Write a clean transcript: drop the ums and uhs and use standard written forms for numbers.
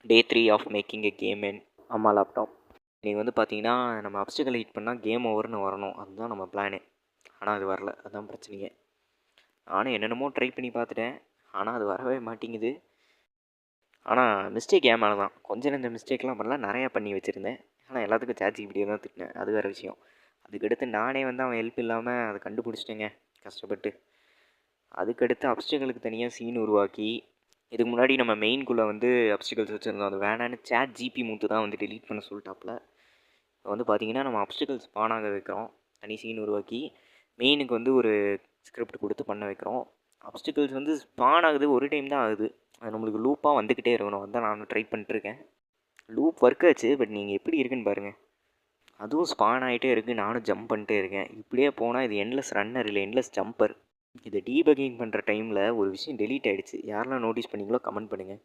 Day 3 of making a game in அம்மா laptop. நீங்கள் வந்து பார்த்தீங்கன்னா நம்ம அப்ஸ்டிக்கல் ஹிட் பண்ணால் கேம் ஓவர்னு வரணும், அதுதான் நம்ம பிளானு. ஆனால் அது வரல, அதுதான் பிரச்சனையே. நானும் என்னென்னமோ ட்ரை பண்ணி பார்த்துட்டேன், ஆனால் அது வரவே மாட்டேங்குது. ஆனால் மிஸ்டேக் ஏன் மேலே தான், கொஞ்சம் நெஞ்ச மிஸ்டேக்லாம் பண்ணல, நிறையா பண்ணி வச்சுருந்தேன். ஆனால் எல்லாத்துக்கும் ChatGPT தான் திட்டினேன், அது வேறு விஷயம். அதுக்கடுத்து நானே வந்து அவன் ஹெல்ப் இல்லாமல் அதை கண்டுபிடிச்சிட்டேங்க கஷ்டப்பட்டு. அதுக்கடுத்து அப்ஸ்டிக்கலுக்கு தனியாக சீன் உருவாக்கி, இதுக்கு முன்னாடி நம்ம மெயின்குள்ளே வந்து அப்ஸ்டிக்கல்ஸ் வச்சுருந்தோம், அது வேணான்னு ChatGPT மூத்து தான் வந்து டெலீட் பண்ண சொல்லிட்டாப்புல. இப்போ வந்து பார்த்திங்கன்னா நம்ம அப்ஸ்டிக்கல்ஸ் ஸ்பான் ஆக வைக்கிறோம், தனி சீன் உருவாக்கி மெயினுக்கு வந்து ஒரு ஸ்கிரிப்ட் கொடுத்து பண்ண வைக்கிறோம். அப்ஸ்டிக்கல்ஸ் வந்து ஸ்பான் ஆகுது, ஒரு டைம் தான் ஆகுது, அது நம்மளுக்கு லூப்பாக வந்துக்கிட்டே இருக்கணும், அதுதான் நானும் ட்ரை பண்ணிட்டுருக்கேன். லூப் ஒர்க் ஆச்சு, பட் நீங்கள் எப்படி இருக்குன்னு பாருங்கள். அதுவும் ஸ்பான் ஆகிட்டே இருக்குது, நானும் ஜம்ப் பண்ணிட்டே இருக்கேன். இப்படியே போனால் இது எண்ட்லெஸ் ரன்னர் இல்லை, எண்ட்லெஸ் ஜம்பர். இது டீபக்கிங் பண்ணுற டைமில் ஒரு விஷயம் டெலீட் ஆகிடுச்சு, யாரெல்லாம் நோட்டீஸ் பண்ணிங்களோ கமெண்ட் பண்ணுங்கள்.